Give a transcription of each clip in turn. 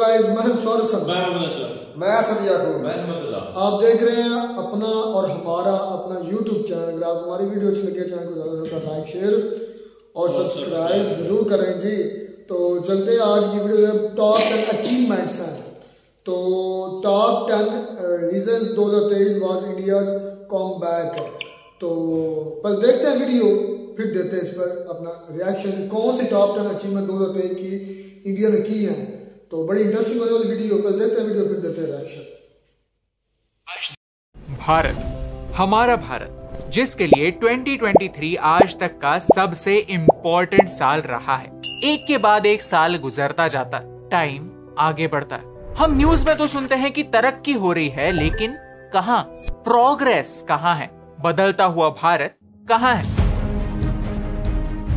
Guys, मैं आप देख रहे हैं अपना और हमारा अपना YouTube चैनल। अगर आप हमारी वीडियो अच्छी लगे चैनल को ज़्यादा से ज़्यादा लाइक शेयर और सब्सक्राइब ज़रूर करें जी। तो चलते हैं आज की वीडियो में टॉप 10 अचीवमेंट्स हैं। तो top 10 reasons 2023 was India's comeback. तो पहले देखते हैं वीडियो, फिर देते हैं इस पर अपना रिएक्शन। कौन सी टॉप 10 अचीवमेंट 2023 की इंडिया ने की है। तो बड़ी इंटरेस्टिंग होने वाली वीडियो, पहले देखते हैं वीडियो, फिर देते हैं रिएक्शन। भारत, हमारा भारत, जिसके लिए 2023 आज तक का सबसे इम्पोर्टेंट साल रहा है। एक के बाद एक साल गुजरता जाता है, टाइम आगे बढ़ता है। हम न्यूज में तो सुनते हैं कि तरक्की हो रही है, लेकिन कहां? प्रोग्रेस कहां है? बदलता हुआ भारत कहां है?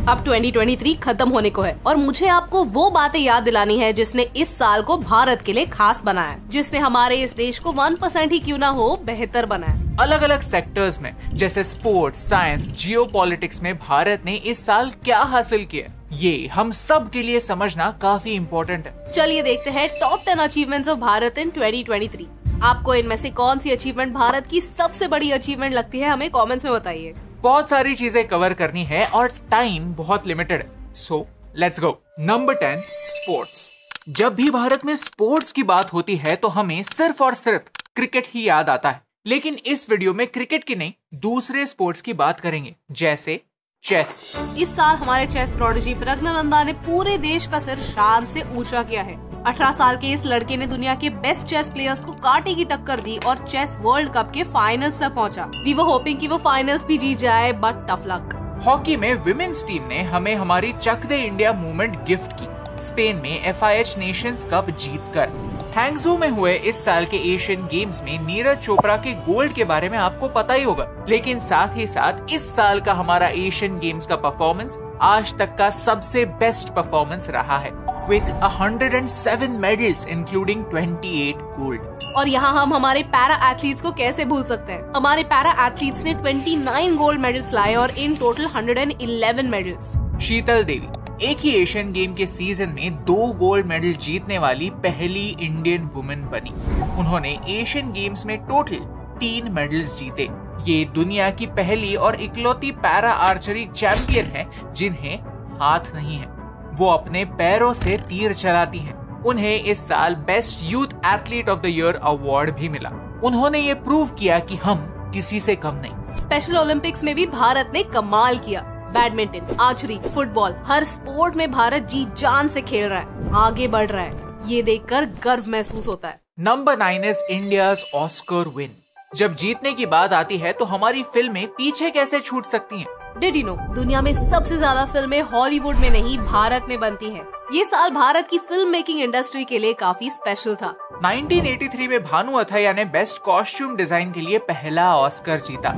अब 2023 खत्म होने को है और मुझे आपको वो बातें याद दिलानी है जिसने इस साल को भारत के लिए खास बनाया, जिसने हमारे इस देश को 1% ही क्यों ना हो बेहतर बनाया। अलग अलग सेक्टर्स में जैसे स्पोर्ट्स, साइंस, जियोपॉलिटिक्स में भारत ने इस साल क्या हासिल किया, ये हम सब के लिए समझना काफी इम्पोर्टेंट है। चलिए देखते हैं टॉप 10 अचीवमेंट्स ऑफ भारत इन 2023। आपको इनमें से कौन सी अचीवमेंट भारत की सबसे बड़ी अचीवमेंट लगती है, हमें कमेंट्स में बताइए। बहुत सारी चीजें कवर करनी है और टाइम बहुत लिमिटेड है, so let's go. Number 10, sports. जब भी भारत में स्पोर्ट्स की बात होती है तो हमें सिर्फ और सिर्फ क्रिकेट ही याद आता है, लेकिन इस वीडियो में क्रिकेट की नहीं, दूसरे स्पोर्ट्स की बात करेंगे, जैसे चेस। इस साल हमारे चेस प्रोडिजी प्रज्ञानंदा ने पूरे देश का सिर शान से ऊंचा किया है। 18 साल के इस लड़के ने दुनिया के बेस्ट चेस प्लेयर्स को कांटे की टक्कर दी और चेस वर्ल्ड कप के फाइनल्स तक पहुंचा। वी वर होपिंग कि वो फाइनल्स भी जीत जाए, बट टफ लक। हॉकी में विमेन्स टीम ने हमें हमारी चक दे इंडिया मूवमेंट गिफ्ट की, स्पेन में FIH नेशंस कप जीतकर। हैंगजू में हुए इस साल के एशियन गेम्स में नीरज चोपड़ा के गोल्ड के बारे में आपको पता ही होगा, लेकिन साथ ही साथ इस साल का हमारा एशियन गेम्स का परफॉर्मेंस आज तक का सबसे बेस्ट परफॉर्मेंस रहा है, with 107 medals including 28 gold। और यहाँ हम हमारे पैरा एथलीट्स को कैसे भूल सकते हैं। हमारे पैरा एथलीट्स ने 29 गोल्ड मेडल्स लाए और इन टोटल 111 मेडल्स। शीतल देवी एक ही एशियन गेम के सीजन में 2 गोल्ड मेडल जीतने वाली पहली इंडियन वुमेन बनी। उन्होंने एशियन गेम्स में टोटल 3 मेडल्स जीते। ये दुनिया की पहली और इकलौती पैरा आर्चरी चैंपियन है जिन्हें हाथ नहीं है, वो अपने पैरों से तीर चलाती हैं। उन्हें इस साल best youth athlete of the year award भी मिला। उन्होंने ये प्रूव किया कि हम किसी से कम नहीं। स्पेशल ओलंपिक्स में भी भारत ने कमाल किया। बैडमिंटन, आर्चरी, फुटबॉल, हर स्पोर्ट में भारत जी जान से खेल रहा है, आगे बढ़ रहा है। ये देखकर गर्व महसूस होता है। Number 9 is India's Oscar win. जब जीतने की बात आती है तो हमारी फिल्में पीछे कैसे छूट सकती हैं? Did you know? दुनिया में सबसे ज्यादा फिल्में हॉलीवुड में नहीं भारत में बनती हैं। ये साल भारत की फिल्म मेकिंग इंडस्ट्री के लिए काफी स्पेशल था। 1983 में भानु अथैया ने बेस्ट कॉस्ट्यूम डिजाइन के लिए पहला ऑस्कर जीता।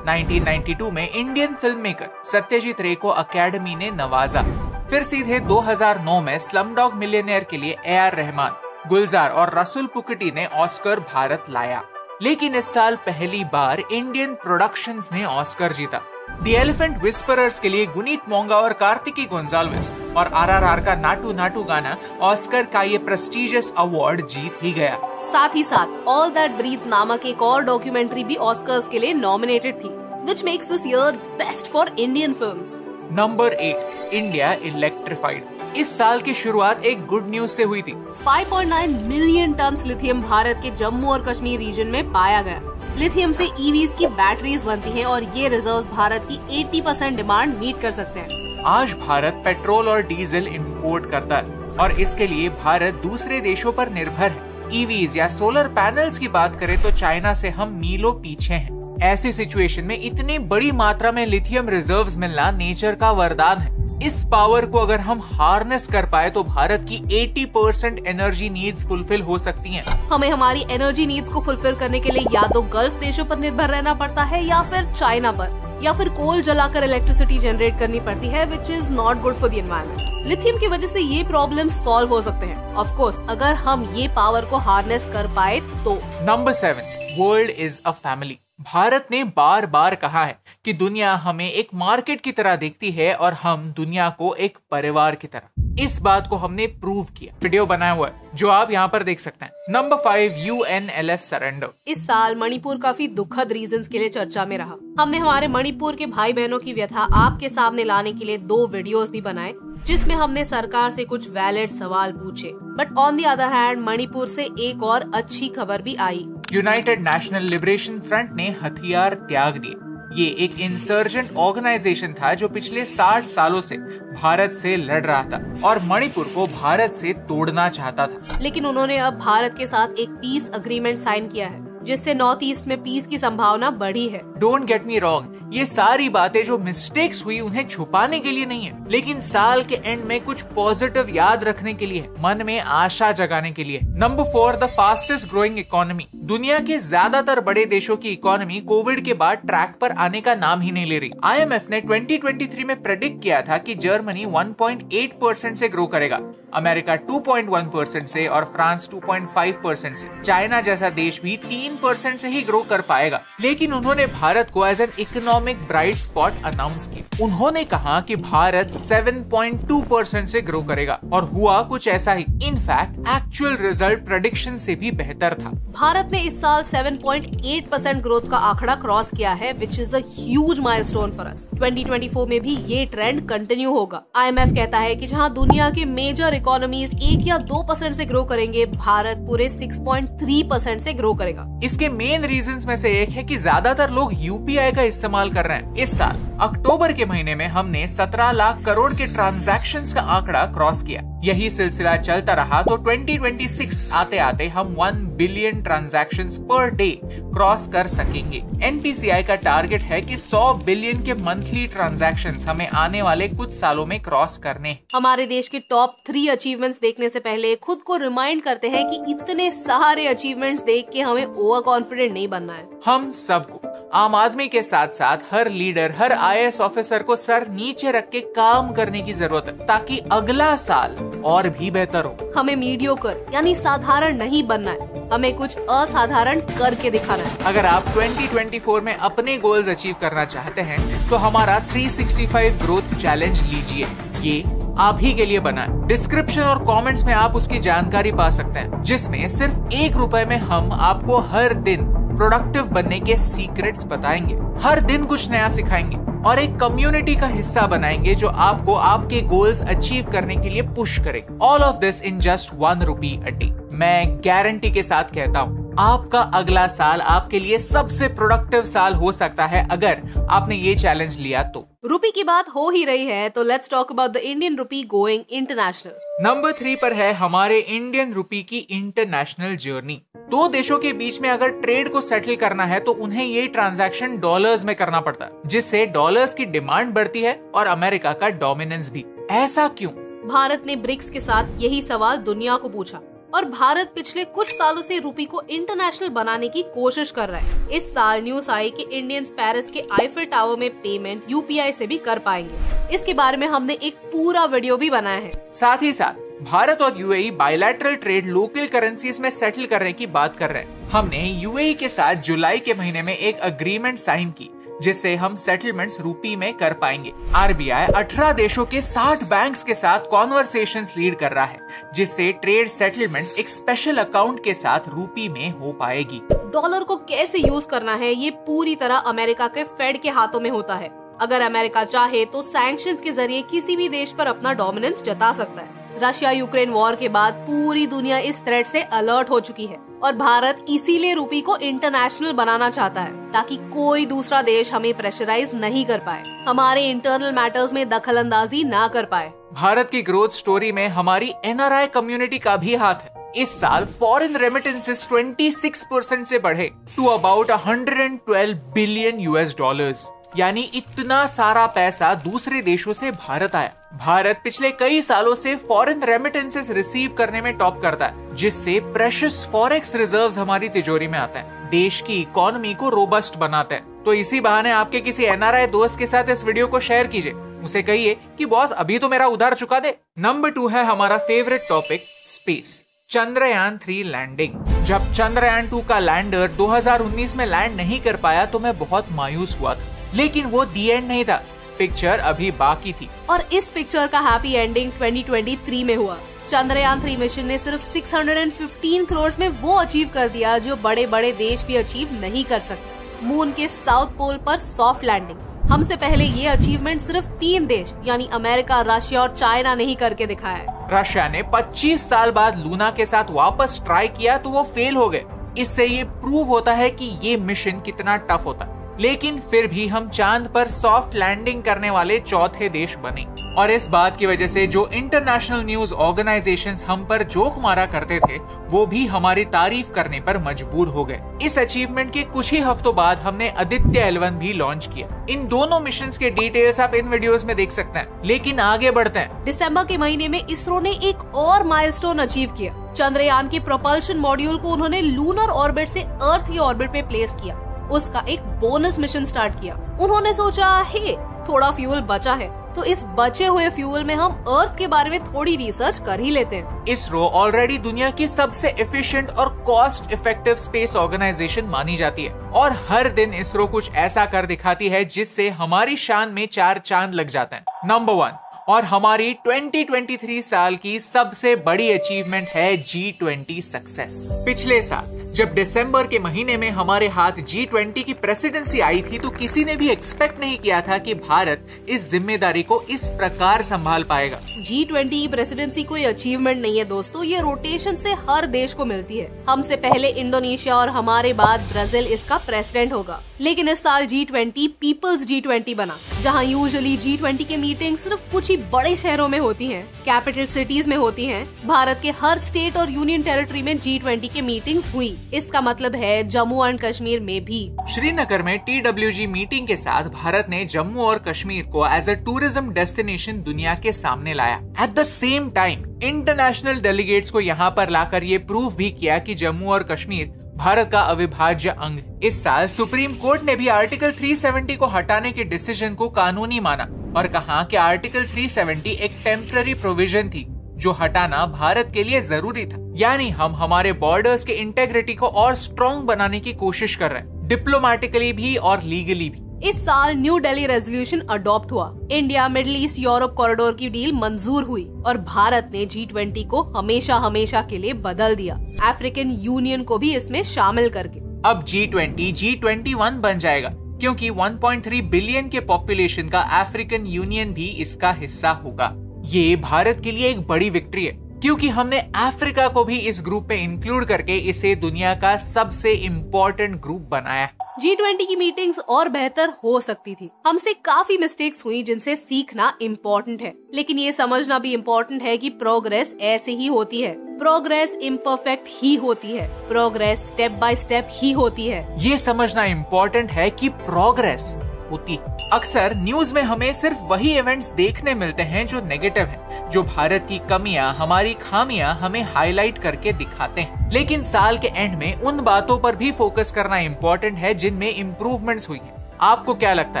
1992 में इंडियन फिल्म मेकर सत्यजीत रे को अकेडमी ने नवाजा। फिर सीधे 2009 में स्लमडॉग मिलियनेयर के लिए AR रहमान, गुलजार और रसुल पुकटी ने ऑस्कर भारत लाया। लेकिन इस साल पहली बार इंडियन प्रोडक्शंस ने ऑस्कर जीता। द एलिफेंट विस्परर्स के लिए गुनीत मोंगा और कार्तिकी गोंजाल्विस और RRR का नाटू नाटू गाना ऑस्कर का ये प्रेस्टिजियस अवार्ड जीत ही गया। साथ ही साथ ऑल दैट ब्रीथ्स नामक एक और डॉक्यूमेंट्री भी ऑस्कर्स के लिए नॉमिनेटेड थी, which makes this year best for Indian films. Number 8, India electrified. इस साल की शुरुआत एक गुड न्यूज से हुई थी। 5.9 मिलियन टन लिथियम भारत के जम्मू और कश्मीर रीजन में पाया गया। लिथियम से EVs की बैटरीज बनती हैं और ये रिजर्व्स भारत की 80% डिमांड मीट कर सकते हैं। आज भारत पेट्रोल और डीजल इंपोर्ट करता है और इसके लिए भारत दूसरे देशों पर निर्भर है। EVs या सोलर पैनल्स की बात करें तो चाइना से हम मीलों पीछे हैं। ऐसी सिचुएशन में इतनी बड़ी मात्रा में लिथियम रिजर्व्स मिलना नेचर का वरदान है। इस पावर को अगर हम हार्नेस कर पाए तो भारत की 80% एनर्जी नीड्स फुलफिल हो सकती हैं। हमें हमारी एनर्जी नीड्स को फुलफिल करने के लिए या तो गल्फ देशों पर निर्भर रहना पड़ता है या फिर चाइना पर, या फिर कोल जलाकर इलेक्ट्रिसिटी जनरेट करनी पड़ती है, which is not good for the environment. Lithium की वजह से ये प्रॉब्लम सॉल्व हो सकते हैं, ऑफ कोर्स अगर हम ये पावर को हार्नेस कर पाए तो। Number 7, world is a family. Bharat ने बार बार कहा है कि दुनिया हमें एक मार्केट की तरह देखती है और हम दुनिया को एक परिवार की तरह। इस बात को हमने प्रूव किया। वीडियो बनाया हुआ है जो आप यहाँ पर देख सकते हैं। Number 5, UNLF surrender. इस साल मणिपुर काफी दुखद रीजंस के लिए चर्चा में रहा। हमने हमारे मणिपुर के भाई बहनों की व्यथा आपके सामने लाने के लिए 2 वीडियोस भी बनाए, जिसमें हमने सरकार से कुछ वैलिड सवाल पूछे। But on the other hand Manipur से एक और अच्छी खबर भी आई। यूनाइटेड नेशनल लिबरेशन फ्रंट ने हथियार त्याग दिए। ये एक इंसर्जेंट ऑर्गेनाइजेशन था जो पिछले 60 सालों से भारत से लड़ रहा था और मणिपुर को भारत से तोड़ना चाहता था। लेकिन उन्होंने अब भारत के साथ एक पीस अग्रीमेंट साइन किया है, जिससे नॉर्थ ईस्ट में पीस की संभावना बढ़ी है। डोंट गेट मी रॉन्ग, ये सारी बातें जो मिस्टेक्स हुई उन्हें छुपाने के लिए नहीं है, लेकिन साल के एंड में कुछ पॉजिटिव याद रखने के लिए, मन में आशा जगाने के लिए। Number 4, the fastest growing economy. दुनिया के ज्यादातर बड़े देशों की इकोनॉमी कोविड के बाद ट्रैक पर आने का नाम ही नहीं ले रही। IMF ने 2023 में प्रेडिक्ट किया था कि जर्मनी 1.8% से ग्रो करेगा, अमेरिका 2.1% से और फ्रांस 2.5% से। चाइना जैसा देश भी 3% से ही ग्रो कर पाएगा। लेकिन उन्होंने भारत को as an economic bright spot announce किया। उन्होंने कहा कि भारत 7.2% से ग्रो करेगा और हुआ कुछ ऐसा ही। इनफैक्ट एक्चुअल रिजल्ट प्रेडिक्शन से भी बेहतर था। भारत ने इस साल 7.8% ग्रोथ का आंकड़ा क्रॉस किया है, which is a huge milestone for us. 2024 में भी ये ट्रेंड कंटिन्यू होगा। IMF कहता है कि जहां दुनिया के मेजर इकोनॉमीज 1 या 2% से ग्रो करेंगे, भारत पूरे 6.3% से ग्रो करेगा। इसके मेन रीजंस में से एक है कि ज्यादातर लोग UPI का इस्तेमाल कर रहे हैं। इस साल अक्टूबर के महीने में हमने 17 लाख करोड़ के ट्रांजैक्शंस का आंकड़ा क्रॉस किया। यही सिलसिला चलता रहा तो 2026 आते आते हम 1 billion transactions per day cross कर सकेंगे। NPCI का टारगेट है कि 100 बिलियन के मंथली ट्रांजैक्शंस हमें आने वाले कुछ सालों में क्रॉस करने। हमारे देश के टॉप 3 अचीवमेंट्स देखने से पहले खुद को रिमाइंड करते हैं कि इतने सारे अचीवमेंट्स देख के हमें ओवर कॉन्फिडेंट नहीं बनना है। हम सबको, आम आदमी के साथ साथ हर लीडर, हर IAS ऑफिसर को सर नीचे रख के काम करने की जरूरत है, ताकि अगला साल और भी बेहतर हो। हमें मीडियोकर यानी साधारण नहीं बनना है, हमें कुछ असाधारण करके दिखाना है। अगर आप 2024 में अपने गोल्स अचीव करना चाहते हैं तो हमारा 365 ग्रोथ चैलेंज लीजिए। ये आप ही के लिए बना है। डिस्क्रिप्शन और कमेंट्स में आप उसकी जानकारी पा सकते हैं, जिसमें सिर्फ ₹1 में हम आपको हर दिन प्रोडक्टिव बनने के सीक्रेट्स बताएंगे, हर दिन कुछ नया सिखाएंगे और एक कम्युनिटी का हिस्सा बनाएंगे जो आपको आपके गोल्स अचीव करने के लिए पुश करे। All of this in just ₹1 a day। मैं गारंटी के साथ कहता हूँ आपका अगला साल आपके लिए सबसे प्रोडक्टिव साल हो सकता है अगर आपने ये चैलेंज लिया तो। रुपी की बात हो ही रही है तो let's talk about the Indian rupee going international. Number 3 पर है हमारे इंडियन रुपी की इंटरनेशनल जर्नी। 2 देशों के बीच में अगर ट्रेड को सेटल करना है तो उन्हें ये ट्रांजैक्शन डॉलर्स में करना पड़ता है, जिससे डॉलर्स की डिमांड बढ़ती है और अमेरिका का डोमिनेंस भी। ऐसा क्यों? भारत ने ब्रिक्स के साथ यही सवाल दुनिया को पूछा और भारत पिछले कुछ सालों से रुपी को इंटरनेशनल बनाने की कोशिश कर रहा है। इस साल न्यूज आई कि इंडियंस पेरिस के आईफिल टावर में पेमेंट UPI से भी कर पाएंगे। इसके बारे में हमने एक पूरा वीडियो भी बनाया है। साथ ही साथ भारत और UAE bilateral trade local currencies में सेटल करने की बात कर रहे हैं। हमने UAE के साथ जुलाई के महीने में एक अग्रीमेंट साइन की, जिससे हम सेटलमेंट्स रूपी में कर पाएंगे। RBI 18 देशों के 60 बैंक्स के साथ कॉन्वर्सेशंस लीड कर रहा है, जिससे ट्रेड सेटलमेंट्स एक स्पेशल अकाउंट के साथ रूपी में हो पाएगी। डॉलर को कैसे यूज करना है ये पूरी तरह अमेरिका के फेड के हाथों में होता है। अगर अमेरिका चाहे तो सैंक्शंस के जरिए किसी भी देश पर अपना डोमिनेंस जता सकता है। रशिया यूक्रेन वॉर के बाद पूरी दुनिया इस थ्रेट से अलर्ट हो चुकी है और भारत इसीलिए रुपी को इंटरनेशनल बनाना चाहता है, ताकि कोई दूसरा देश हमें प्रेशराइज नहीं कर पाए, हमारे इंटरनल मैटर्स में दखल अंदाजी ना कर पाए। भारत की ग्रोथ स्टोरी में हमारी NRI कम्युनिटी का भी हाथ है। इस साल फॉरेन रेमिटेंसेस 26% से बढ़े टू अबाउट $112 बिलियन, यानी इतना सारा पैसा दूसरे देशों से भारत आया। भारत पिछले कई सालों से फॉरेन रेमिटेंसेस रिसीव करने में टॉप करता है, जिससे प्रेशियस फॉरेक्स रिजर्व्स हमारी तिजोरी में आते हैं, देश की इकोनॉमी को रोबस्ट बनाते हैं। तो इसी बहाने आपके किसी NRI दोस्त के साथ इस वीडियो को शेयर कीजिए, उसे कहिए कि बॉस अभी तो मेरा उधार चुका दे। नंबर 2 है हमारा favourite topic, space. Chandrayaan 3 landing. जब चंद्रयान 2 का लैंडर 2019 में लैंड नहीं कर पाया तो मैं बहुत मायूस हुआ था, लेकिन वो दी एंड नहीं था, पिक्चर अभी बाकी थी। और इस पिक्चर का हैप्पी एंडिंग 2023 में हुआ। चंद्रयान 3 मिशन ने सिर्फ 615 करोड़ में वो अचीव कर दिया जो बड़े बड़े देश भी अचीव नहीं कर सकते। मून के साउथ पोल पर सॉफ्ट लैंडिंग। हमसे पहले ये अचीवमेंट सिर्फ 3 देश यानी अमेरिका, रशिया और चाइना ने ही करके दिखाया है। रशिया ने 25 साल बाद लूना के साथ वापस ट्राई किया तो वो फेल हो गए। इससे ये प्रूव होता है कि ये मिशन कितना टफ होता है, लेकिन फिर भी हम चांद पर सॉफ्ट लैंडिंग करने वाले चौथे देश बने। और इस बात की वजह से जो इंटरनेशनल न्यूज ऑर्गेनाइजेशंस हम पर जोक मारा करते थे वो भी हमारी तारीफ करने पर मजबूर हो गए। इस अचीवमेंट के कुछ ही हफ्तों बाद हमने आदित्य L1 भी लॉन्च किया। इन दोनों मिशंस के डिटेल्स आप इन वीडियोस में देख सकते हैं, लेकिन आगे बढ़ते हैं। दिसंबर के महीने में इसरो ने एक और माइलस्टोन अचीव किया। चंद्रयान के प्रोपल्शन मॉड्यूल को उन्होंने लूनर ऑर्बिट से अर्थ की ऑर्बिट पे प्लेस किया। उसका एक बोनस मिशन स्टार्ट किया। उन्होंने सोचा हे थोड़ा फ्यूल बचा है तो इस बचे हुए फ्यूल में हम अर्थ के बारे में थोड़ी रिसर्च कर ही लेते हैं। इसरो ऑलरेडी दुनिया की सबसे एफिशिएंट और कॉस्ट इफेक्टिव स्पेस ऑर्गेनाइजेशन मानी जाती है और हर दिन इसरो कुछ ऐसा कर दिखाती है जिससे हमारी शान में 4 चांद लग जाते हैं। नंबर 1 और हमारी 2023 साल की सबसे बड़ी अचीवमेंट है G20 सक्सेस। पिछले साल जब दिसंबर के महीने में हमारे हाथ G20 की प्रेसिडेंसी आई थी तो किसी ने भी एक्सपेक्ट नहीं किया था कि भारत इस जिम्मेदारी को इस प्रकार संभाल पाएगा। G20 की प्रेसिडेंसी कोई अचीवमेंट नहीं है दोस्तों, ये रोटेशन से हर देश को मिलती है। हमसे पहले इंडोनेशिया और हमारे बाद ब्राजील इसका प्रेसिडेंट होगा, लेकिन इस साल G20 पीपल्स G20 बना, जहाँ यूजुअली G20 की मीटिंग सिर्फ कुछ ही बड़े शहरों में होती हैं, कैपिटल सिटीज में होती हैं। भारत के हर स्टेट और यूनियन टेरिटरी में G20 की मीटिंग्स हुई। इसका मतलब है जम्मू एंड कश्मीर में भी। श्रीनगर में TWG मीटिंग के साथ भारत ने जम्मू और कश्मीर को एज अ टूरिज्म डेस्टिनेशन दुनिया के सामने लाया। At the same time international delegates को यहाँ पर लाकर ये प्रूव भी किया कि जम्मू और कश्मीर भारत का अविभाज्य अंग। इस साल सुप्रीम कोर्ट ने भी आर्टिकल 370 को हटाने के डिसीजन को कानूनी माना और कहा कि आर्टिकल 370 एक टेम्पररी प्रोविजन थी जो हटाना भारत के लिए जरूरी था। यानी हम हमारे बॉर्डर्स के इंटेग्रिटी को और स्ट्रॉन्ग बनाने की कोशिश कर रहे हैं, डिप्लोमेटिकली भी और लीगली भी। इस साल न्यू दिल्ली रेजोल्यूशन अडॉप्ट हुआ। India middle east Europe corridor की डील मंजूर हुई और भारत ने G20 को हमेशा हमेशा के लिए बदल दिया, अफ्रीकन यूनियन को भी इसमें शामिल करके। अब G20 G21 बन जाएगा क्योंकि 1.3 बिलियन के पॉपुलेशन का अफ्रीकन यूनियन भी इसका हिस्सा होगा। ये भारत के लिए एक बड़ी विक्ट्री है क्योंकि हमने अफ्रीका को भी इस ग्रुप में इंक्लूड करके इसे दुनिया का सबसे इम्पोर्टेंट ग्रुप बनाया। G20 की मीटिंग्स और बेहतर हो सकती थी। हमसे काफी मिस्टेक्स हुई जिनसे सीखना इम्पोर्टेंट है, लेकिन ये समझना भी इम्पोर्टेंट है कि प्रोग्रेस ऐसे ही होती है। प्रोग्रेस इम्परफेक्ट ही होती है, प्रोग्रेस स्टेप बाय स्टेप ही होती है। ये समझना इम्पोर्टेंट है कि प्रोग्रेस होती। अक्सर न्यूज में हमें सिर्फ वही इवेंट्स देखने मिलते हैं जो नेगेटिव हैं, जो भारत की कमियां, हमारी खामियां हमें हाईलाइट करके दिखाते हैं। लेकिन साल के एंड में उन बातों पर भी फोकस करना इम्पोर्टेंट है जिनमें इम्प्रूवमेंट्स हुई हैं। आपको क्या लगता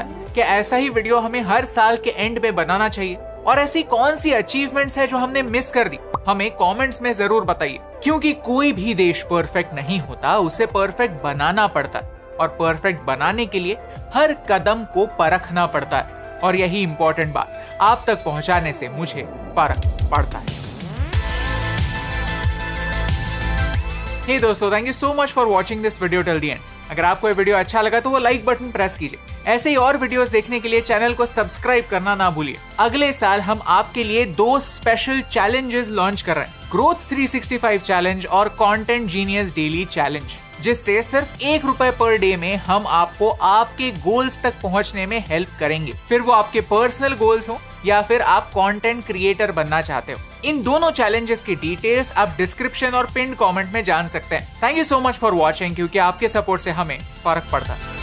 है कि ऐसा ही वीडियो हमें हर साल के एंड पे बनाना चाहिए? और ऐसी कौन सी अचीवमेंट्स है जो हमने मिस कर दी? हमें कमेंट्स में जरूर बताइए, क्योंकि कोई भी देश परफेक्ट नहीं होता, उसे परफेक्ट बनाना पड़ता है और परफेक्ट बनाने के लिए हर कदम को परखना पड़ता है और यही इंपॉर्टेंट बात आप तक पहुंचाने से मुझे फर्क पड़ता है। हे दोस्तों, thank you so much for watching this video till the end. अगर आपको ये वीडियो अच्छा लगा तो वो लाइक बटन प्रेस कीजिए। ऐसे ही और वीडियोस देखने के लिए चैनल को सब्सक्राइब करना ना भूलिए। अगले साल हम आपके लिए 2 स्पेशल चैलेंजेस लॉन्च कर रहे हैं, ग्रोथ 365 चैलेंज और कंटेंट जीनियस डेली चैलेंज, जिससे सिर्फ ₹1 पर डे में हम आपको आपके गोल्स तक पहुंचने में हेल्प करेंगे। फिर वो आपके पर्सनल गोल्स हो या फिर आप कंटेंट क्रिएटर बनना चाहते हो। इन दोनों चैलेंजेस की डिटेल्स आप डिस्क्रिप्शन और पिन कमेंट में जान सकते हैं। Thank you so much for watching, क्योंकि आपके सपोर्ट से हमें फर्क पड़ता है।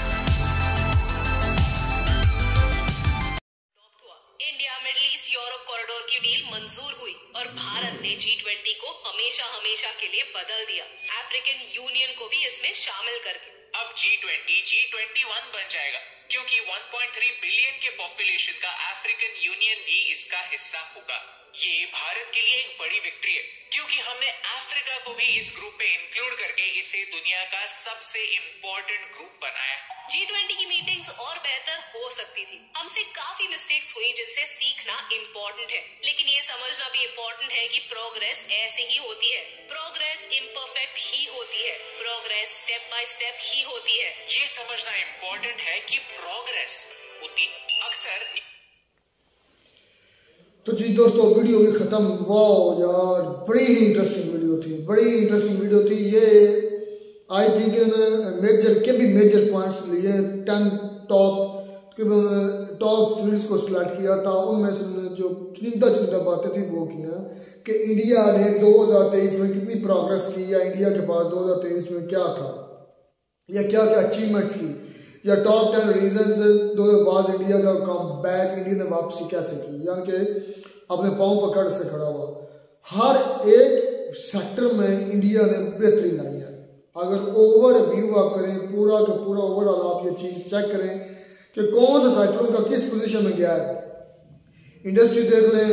India middle east Europe corridor की डील मंजूर हुई और भारत ने G20 को हमेशा हमेशा के लिए बदल दिया, अफ्रीकन यूनियन को भी इसमें शामिल करके। अब G20 G21 बन जाएगा क्योंकि 1.3 बिलियन के पॉपुलेशन का अफ्रीकन यूनियन भी इसका हिस्सा होगा। ये भारत के लिए एक बड़ी विक्ट्री है, क्योंकि हमने अफ्रीका को भी इस ग्रुप पे इंक्लूड करके इसे दुनिया का सबसे इम्पोर्टेंट ग्रुप बनाया। G20 की मीटिंग्स और बेहतर हो सकती थी। हमसे काफी मिस्टेक्स हुई जिनसे सीखना इम्पोर्टेंट है, लेकिन ये समझना भी इम्पोर्टेंट है कि प्रोग्रेस ऐसे ही होती है। प्रोग्रेस इम्परफेक्ट ही होती है, प्रोग्रेस स्टेप बाय स्टेप ही होती है। ये समझना इम्पोर्टेंट है कि प्रोग्रेस होती अक्सर। तो जी दोस्तों, वीडियो भी खत्म। वाह यार, बड़ी ही इंटरेस्टिंग वीडियो थी, बड़ी इंटरेस्टिंग वीडियो थी ये। आई थिंक मेजर पॉइंट्स लिए 10 टॉप फील्ड्स को सिलेक्ट किया था। उनमें से जो चुनिंदा बातें थी वो की हैं कि इंडिया ने 2023 में कितनी प्रोग्रेस की, या इंडिया के पास 2023 में क्या था, या क्या क्या अचीवमेंट्स की, या टॉप 10 रीजंस वाज इंडिया का कम बैक, इंडिया ने वापसी कैसे की, यानी कि अपने पाँव पकड़ से खड़ा हुआ। हर एक सेक्टर में इंडिया ने बेहतरी लाई है। अगर ओवरव्यू आप करें, पूरा का पूरा ओवरऑल आप ये चीज़ चेक करें कि कौन से सेक्टरों का किस पोजीशन में गया है। इंडस्ट्री देख लें,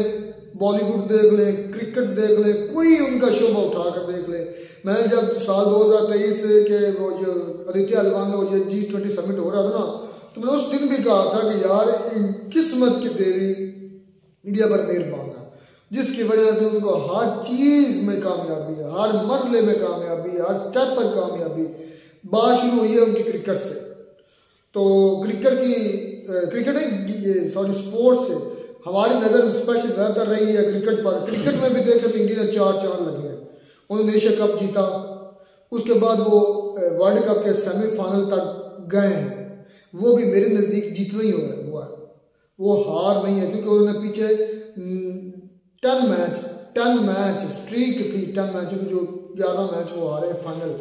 बॉलीवुड देख लें, क्रिकेट देख लें, कोई उनका शोभा उठाकर देख लें। मैं जब साल 2023 के वो जो आदित्य अलवान में वो जो G20 समिट हो रहा था ना, तो मैंने उस दिन भी कहा था कि यार किस्मत की देवी इंडिया पर मेहरबान है, जिसकी वजह से उनको हर चीज़ में कामयाबी है, हर मरले में कामयाबी है, हर स्टेप पर कामयाबी। बात शुरू हुई है उनकी क्रिकेट से। तो स्पोर्ट्स से हमारी नज़र स्पेशल ज़्यादातर रही है क्रिकेट पर। क्रिकेट में भी देखे तो इंडिया ने 4 चांद लगे हैं। उन्होंने एशिया कप जीता, उसके बाद वो वर्ल्ड कप के सेमीफाइनल तक गए हैं। वो भी मेरे नज़दीक जीतना ही हुआ है, वो हार नहीं है, क्योंकि उन्होंने पीछे 10 मैच स्ट्रीक थी, 10 मैचों की जो 11 मैच वो हारे फाइनल।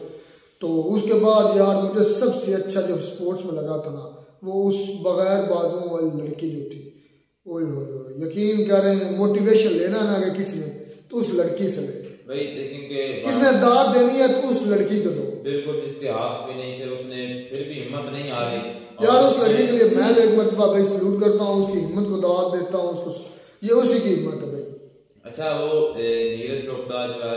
तो उसके बाद यार मुझे सबसे अच्छा जो स्पोर्ट्स में लगा था ना, वो उस बगैर बाजुओं वाली लड़की जो थी, ओए यकीन करें, मोटिवेशन लेना ना अगर किसी ने तो उस लड़की से ले भाई। देखेंगे किसने दाद देनी है तो उस लड़की को दो। बिल्कुल, जिसके हाथ में नहीं थे उसने फिर भी हिम्मत नहीं आ रही यार। उस लड़की के लिए मैं एक मरतबा भाई सल्यूट करता हूँ, उसकी हिम्मत को दाद देता हूँ, उसको ये उसी की हिम्मत है भाई। अच्छा, वो नीरज चोपड़ा जो है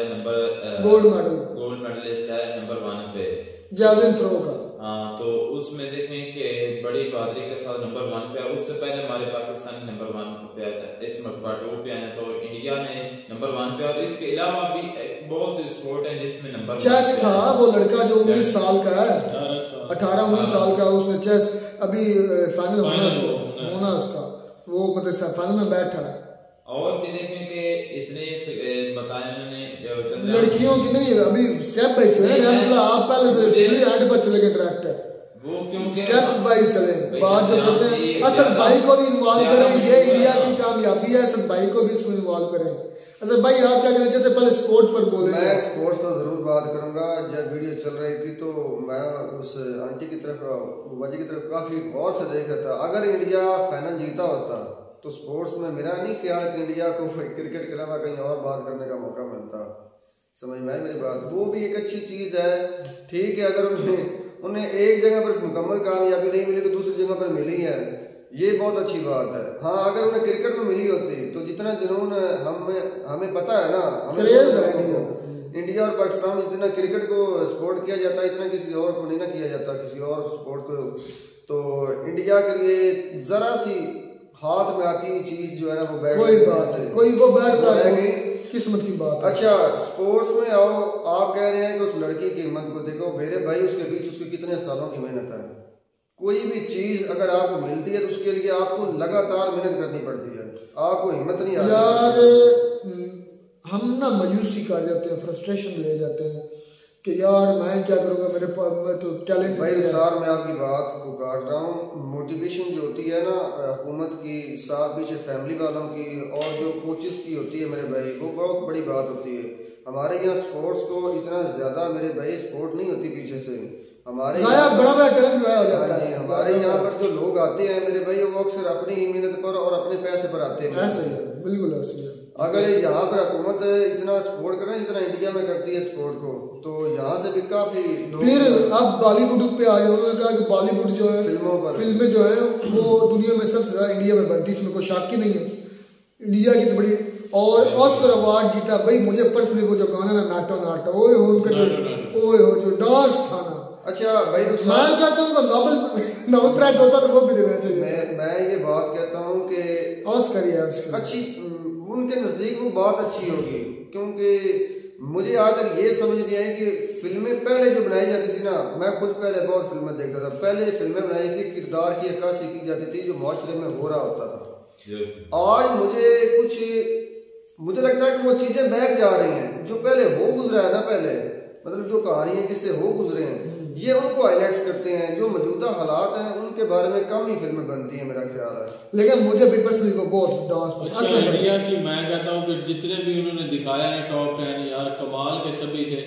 गोल्ड मेडलिस्ट है नंबर 1 पे जैवलिन थ्रो का। हाँ, तो उसमें देखें कि बड़ी बहादुरी के साथ नंबर 1 पे। उससे पहले हमारे पाकिस्तान नंबर 1 पे आया था, इस मरतबा 2 पे आया, तो इंडिया ने नंबर 1 पे। और इसके अलावा भी बहुत सी स्पोर्ट है जिसमें नंबर चेस था। वो लड़का जो 19 साल का है, 18-19 साल का, उसने चेस अभी फाइनल होना उसका, वो मतलब फाइनल में बैठा है। और भी देखें कि इतने बताए उन्होंने लड़कियों की नहीं, अभी स्टेप बाय चले। आप पहले से एंड पर चले गए डायरेक्ट है, वो क्योंकि स्टेप वाइज चले। बात जो करते हैं असल भाई को भी इन्वॉल्व करें, ये इंडिया की कामयाबी है। असल भाई को भी इसमें इन्वॉल्व करें। असल भाई आप क्या कहना चाहते हैं? पहले स्पोर्ट्स पर बोले। मैं स्पोर्ट्स पर जरूर बात करूंगा। जब वीडियो चल रही थी तो मैं उस आंटी की तरफ, बाजी की तरफ काफी गौर से देख रहा था। अगर इंडिया फाइनल जीता होता तो स्पोर्ट्स में मेरा नहीं ख्याल कि इंडिया को क्रिकेट के अलावा कहीं और बात करने का मौका मिलता। समझ में आई मेरी बात? वो भी एक अच्छी चीज़ है, ठीक है। अगर उन्हें एक जगह पर मुकम्मल कामयाबी नहीं मिली तो दूसरी जगह पर मिली है, ये बहुत अच्छी बात है। हाँ, अगर उन्हें क्रिकेट में मिली होती तो जितना जुनून हमें पता है ना, इंडिया और पाकिस्तान में जितना क्रिकेट को सपोर्ट किया जाता है, इतना किसी और को नहीं ना किया जाता, किसी और स्पोर्ट को। तो इंडिया के लिए जरा सी हाथ में आती हुई चीज जो है ना, वो बैठ वो बैठ जाएगी, किस्मत की बात। अच्छा, स्पोर्ट्स में आओ, आप कह रहे हैं कि उस लड़की की हिम्मत को देखो। मेरे भाई, उसके बीच उसकी कितने सालों की मेहनत है। कोई भी चीज अगर आपको मिलती है तो उसके लिए आपको लगातार मेहनत करनी पड़ती है, आपको हिम्मत नहीं आती यार। हम ना मायूसी कर जाते हैं, फ्रस्ट्रेशन ले जाते हैं कि यार मैं क्या करूँगा, मेरे पास मैं तो टैलेंट भाई। सर, मैं आपकी बात को काट रहा हूँ। मोटिवेशन जो होती है ना हुकूमत की, साथ पीछे फैमिली वालों की और जो कोचेस की होती है मेरे भाई, वो बहुत बड़ी बात होती है। हमारे यहाँ स्पोर्ट्स को इतना ज्यादा मेरे भाई सपोर्ट नहीं होती पीछे से। हमारे बड़ा टैलेंट हो जाता है। हमारे यहाँ पर जो लोग आते हैं मेरे भाई, वो अक्सर अपनी ही मेहनत पर और अपने पैसे पर आते हैं। ऐसे ही बिल्कुल ऐसे ही। अगर यहाँ पर हुकूमत इतना सपोर्ट कर रही है जितना इंडिया में करती है स्पोर्ट को, तो यहाँ से भी काफी फिर अब बॉलीवुड पे आ गए। उन्होंने कहा कि बॉलीवुड जो है, फिल्में जो है वो दुनिया में सबसे ज्यादा इंडिया में बनती है, इसमें कोई शक ही नहीं है। इंडिया की तो बड़ी, और ऑस्कर अवार्ड जीता भाई। मुझे पर्सनली वो जो गाना ना नाटो नाटो, ओए हो उनका जो डांस था ना, अच्छा भाई मैं कहता हूँ नोबेल प्राइज होता तो वो भी देना चाहिए। मैं ये बात कहता हूँ कि ऑस्कर ही है अच्छी, उनके नजदीक वो बात अच्छी होगी, क्योंकि मुझे आज तक ये समझ नहीं आई कि फिल्में पहले जो बनाई जाती थी ना, मैं खुद पहले बहुत फिल्में देखता था, पहले फिल्में बनाई थी किरदार की अक्कासी की जाती थी जो माशरे में हो रहा होता था। आज मुझे लगता है कि वो चीजें बैक जा रही हैं, जो पहले हो गुजरा है ना, पहले मतलब जो कहानी है किससे हो गुजरे हैं, ये उनको हाईलाइट्स करते हैं। जो मौजूदा हालात हैं उनके बारे में कम ही फिल्में बनती हैं, मेरा ख्याल है। लेकिन मुझे भी पर्सनली वो बहुत डांस अच्छा इंडिया की मैं कहता हूँ कि जितने भी उन्होंने दिखाया है टॉप 10 यार कमाल के सभी थे।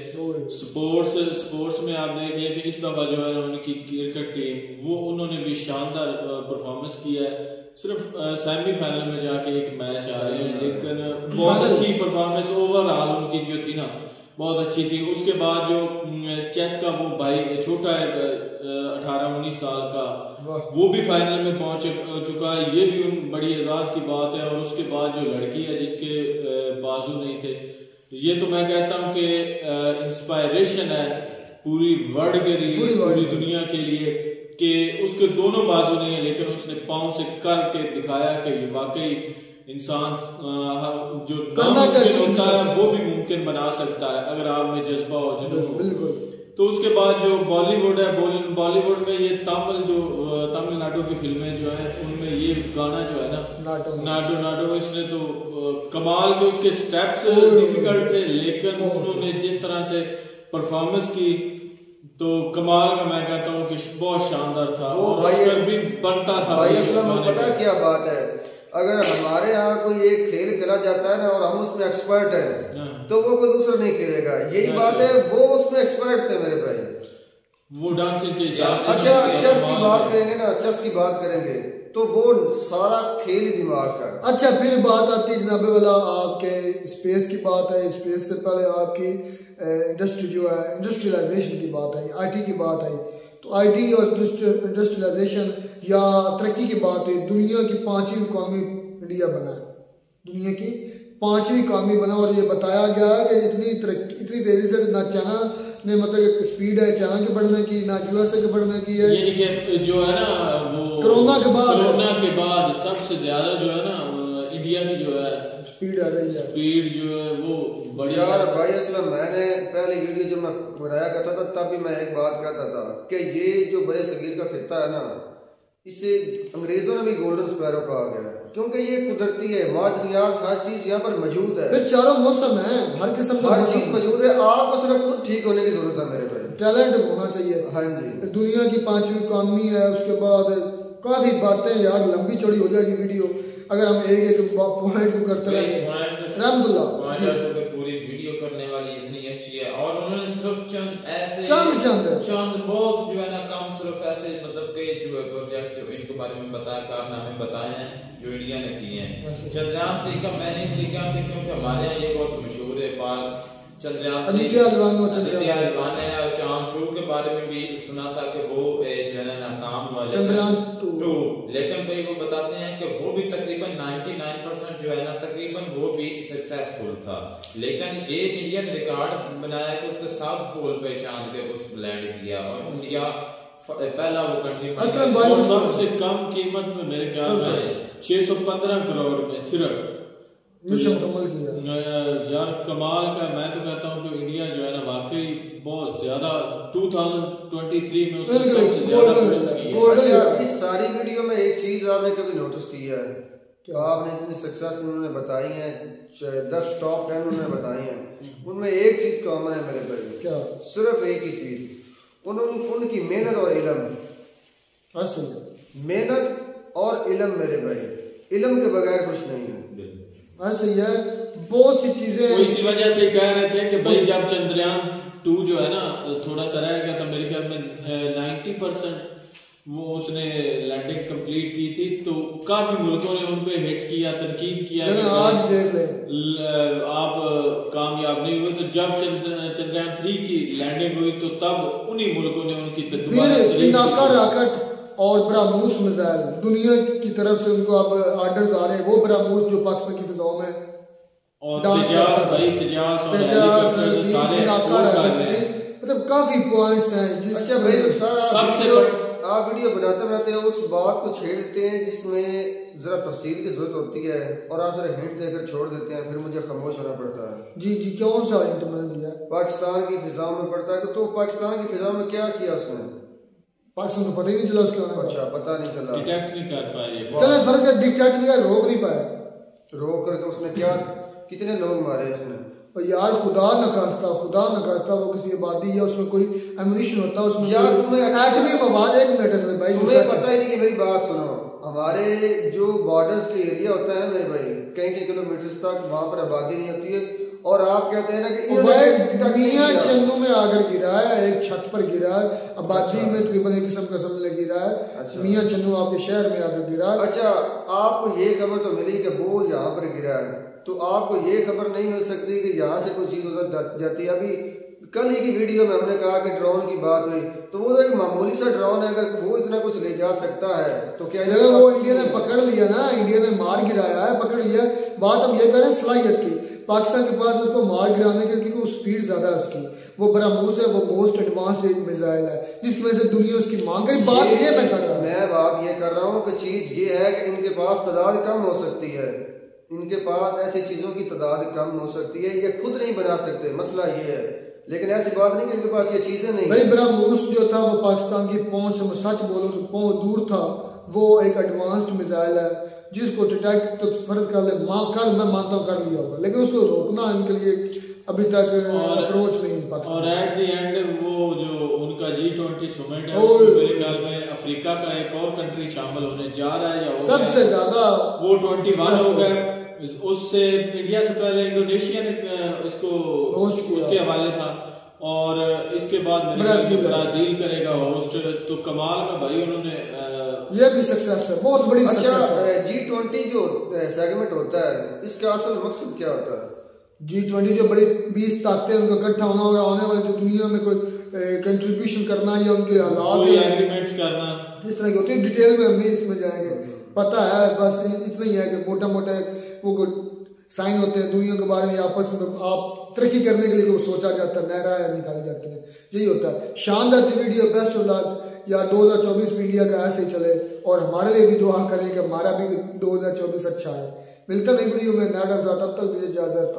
स्पोर्ट्स में आप देख लें कि इस दफा जो है ना उनकी क्रिकेट टीम वो उन्होंने भी शानदार परफॉर्मेंस किया है। सिर्फ सेमीफाइनल में जाके एक मैच आ रहे हैं, लेकिन बहुत अच्छी परफॉर्मेंस ओवरऑल उनकी जो थी ना बहुत अच्छी थी। उसके बाद जो चेस का वो भाई छोटा है 18-19 साल का, वो भी फाइनल में पहुंच चुका है, ये भी बड़ी एजाज की बात है। और उसके बाद जो लड़की है जिसके बाजू नहीं थे, ये तो मैं कहता हूं कि इंस्पायरेशन है पूरी वर्ल्ड के लिए, पूरी दुनिया के लिए, कि उसके दोनों बाजू नहीं है लेकिन उसने पांव से करके दिखाया कि वाकई इंसान जो नामुमकिन होता है वो भी मुमकिन बना सकता है अगर आप में जज्बा हो, जुनून हो। तो उसके बाद जो बॉलीवुड है, बॉलीवुड में ये तमिलनाडु की फिल्में जो है उनमें ये गाना जो है ना नाडो नाडो, इसने तो कमाल के उसके स्टेप्स डिफिकल्ट थे लेकिन उन्होंने जिस तरह से परफॉर्मेंस की तो कमाल का मैं कहता हूँ कि बहुत शानदार था और ऑस्कर भी बनता था। पता क्या बात है, अगर हमारे यहाँ कोई एक खेल खेला जाता है ना और हम उसमें एक्सपर्ट हैं तो वो कोई दूसरा नहीं खेलेगा, यही बात है। वो उसमें एक्सपर्ट थे मेरे भाई, वो डांसिंग के हिसाब। अच्छा चेस की बात करेंगे ना, चेस की बात करेंगे तो वो सारा खेल ही दिमाग का। अच्छा फिर बात आती है जनाबे वाला आपके स्पेस की बात है। स्पेस से पहले आपकी इंडस्ट्री जो है इंडस्ट्रियलाइजेशन की बात है, आईटी की बात है। तो आईटी और इंडस्ट्रियलाइजेशन या तरक्की की बात है, दुनिया की 5वीं इकॉनमी इंडिया बना है, दुनिया की 5वीं इकॉनमी बना। और ये बताया गया है कि इतनी तेजी से ना चाइना ने मतलब स्पीड है चाइना के बढ़ने की, ना यूएसए के बढ़ने की है। ये जो है ना वो कोरोना के बाद सबसे ज्यादा जो है ना इंडिया की जो है स्पीड आ रही है, स्पीड जो है वो बढ़िया। यार भाई असला मैंने पहले वीडियो जब मैं बनाया करता था तब भी मैं एक बात कहता था कि ये जो बड़े सगीर का खित्ता है ना, इसे अंग्रेजों ने भी गोल्डन स्पैरो कहा गया है क्योंकि ये कुदरती है, मादनियात हर चीज यहाँ पर मौजूद है। फिर चारों मौसम है, हर किस्म का हर चीज मौजूद है, आपको सिर्फ खुद ठीक होने की जरूरत है मेरे भाई, टैलेंट होना चाहिए। हाँ जी, दुनिया की 5वीं इकॉनमी है। उसके बाद काफी बातें यार लंबी चौड़ी हो जाएगी वीडियो अगर हम एक पॉइंट को करते रहे। पूरी वीडियो करने वाली इतनी अच्छी है और उन्होंने सिर्फ चंद बहुत जो है ना काम सिर्फ ऐसे मतलब के जो प्रोजेक्ट जो इनके बारे में बताया, कारनामे बताए हैं जो इंडिया ने किए हैं। चंद्रयान 3 का मैंने इसलिए कहा क्योंकि हमारे यहाँ ये बहुत मशहूर है बात। चंद्रयान है और चांद 2 के बारे में भी सुना था कि वो जो है ना नाकाम हुआ चंद्रयान 2, लेकिन भाई वो बताते हैं कि वो भी तकरीबन 99% जो है ना तकरीबन वो भी सक्सेसफुल था। लेकिन ये इंडियन रिकॉर्ड बनाया कि उसके साउथ पोल पे चांद के उस लैंड किया और इंडिया पहला वो कंट्री सबसे कम कीमत में मेरे ख्याल में 615 करोड़ में सिर्फ मिशन मुकम्मल किया। यार कमाल का, मैं तो कहता हूँ कि इंडिया जो है ना वाकई बहुत ज्यादा 2023 में उसने सबसे ज्यादा खर्च किया। इस सारी वीडियो में एक चीज आपने कभी नोटिस किया है कि आपने इतनी सक्सेस उन्होंने बताई है, 10 टॉप 10 उन्होंने बताई हैं, उनमें एक चीज कॉमन है मेरे भाई, क्या? सिर्फ एक ही चीज, उनकी मेहनत और इल्म। मेहनत और इल्म मेरे भाई, इल्म के बगैर कुछ नहीं है। सही है, बहुत सी चीजें इसी वजह से कह रहे थे कि भाई जब चंद्रयान 2 जो है ना थोड़ा सा रह गया था मेरे ख्याल में 90% वो उसने लैंडिंग कंप्लीट की थी तो काफी मुल्कों ने उन पे हिट किया, तनकीद किया कि आज देख ले आप कामयाब नहीं हुए। तो जब चंद्रयान 3 की लैंडिंग हुई तो तब उन्हीं मुल्कों ने उनकी पिनाका रॉकेट और ब्रह्मोस मिसाइल दुनिया की तरफ से उनको अब ऑर्डर्स आ रहे हैं, वो ब्रह्मोस जो पाकिस्तान की फिजाओं में और तेजास मतलब काफी पॉइंट्स हैं अच्छा भाई सबसे आप वीडियो बनाते बनाते उस बात को छेड़ देते हैं जिसमें जरा तफसील की जरूरत होती है और आप जरा हिंट देकर छोड़ देते हैं, फिर मुझे खामोश होना पड़ता है। जी जी कौन सा हिंट मैंने दिया? पाकिस्तान की फिजा में पड़ता है तो पाकिस्तान की फिजा में क्या किया उसने? पाकिस्तान को पता ही नहीं चला उसके होने का। अच्छा पता नहीं चला, डिटेक्ट नहीं कर पाए। चले फर्क है, डिटेक्ट नहीं कर, रोक नहीं पाए। रोक करके उसने क्या कितने लोग मारे उसने? और यार खुदा न खास्ता वो किसी आबादी या उसमें कोई एमुनिशन होता है, उसमें एटमी मवाद। एक मिनट है भाई, तुम्हें पता ही नहीं कि मेरी बात सुनो, हमारे जो बॉर्डर्स के एरिया होता है ना मेरे भाई, कई किलोमीटर तक वहां पर आबादी नहीं होती है और आप कहते हैं ना कि मियां चन्नू में आकर गिरा है, एक छत पर गिरा है, आबादी में तकरीबन एक किस्म में गिरा है। अच्छा। मियां चन्नू आपके शहर में आकर गिरा है। अच्छा आपको ये खबर तो मिली कि वो यहाँ पर गिरा है, तो आपको ये खबर नहीं मिल सकती कि यहाँ से कोई चीज उधर जाती है? अभी कल ही की वीडियो में हमने कहा कि ड्रोन की बात हुई, तो वो तो एक मामूली सा ड्रोन है, अगर वो इतना कुछ ले जा सकता है तो क्या वो इंडिया ने पकड़ लिया ना, इंडिया ने मार गिराया है, पकड़ लिया। बात हम ये करें सलाहियत की, पाकिस्तान के पास उसको मार गिराने के क्योंकि वो स्पीड ज्यादा है उसकी, वो ब्रह्मोस है, वो मोस्ट एडवांस्ड मिसाइल है जिसकी वजह से दुनिया उसकी मांग करी। बात ये मैं कर रहा हूँ, मैं बात ये कर रहा हूँ कि चीज ये है कि इनके पास तादाद कम हो सकती है, इनके पास ऐसी चीजों की तादाद कम हो सकती है, ये खुद नहीं बना सकते, मसला ये है। लेकिन ऐसी बात नहीं कि इनके पास ये चीजें नहीं। भाई ब्रह्मोस जो था वो पाकिस्तान की पहुंच से, सच बोलो तो पहुंच दूर था, वो एक एडवांस्ड मिसाइल है जिसको डिटेक्ट तो फर्ज कर ले कर मैं मानता हूँ कर लिया होगा, लेकिन उसको रोकना इनके लिए अभी तक अप्रोच नहीं पाकिस्तान। और एट द एंड वो जो उनका G20 समिट है मेरे ख्याल में अफ्रीका का एक और कंट्री शामिल होने जा रहा है या सबसे ज्यादा वो 21 हो गया। उससे इंडिया से पहले इंडोनेशिया ने इसको उसके हवाले था और इसके बाद ब्राजील करेगा होस्ट, तो कमाल का भाई उन्होंने ये भी सक्सेस है, बहुत बड़ी सक्सेस है। G20 जो सेगमेंट होता है इसका असल मकसद क्या होता है? G20 जो बड़ी 20 ताकतें उनका इकट्ठा होना और आने वाले जो दुनिया में कोई कंट्रीब्यूशन करना या उनके हालात एग्रीमेंट्स करना जिस तरह की होती है, डिटेल में हम इसमें जाएंगे। पता है बस इतना ही है कि मोटा मोटा वो साइन होते हैं दुनिया के बारे में, आपस में आप तरक्की करने के लिए सोचा जाता है, नहरा निकाली जाती है, यही होता है। शानदार थी वीडियो, बेस्ट ऑफ लक या 2024 में इंडिया का ऐसे ही चले और हमारे लिए भी दुआ करें कि हमारा भी 2024 अच्छा है। मिलता नई वीडियो में, तब तक दीजिए इजाजत।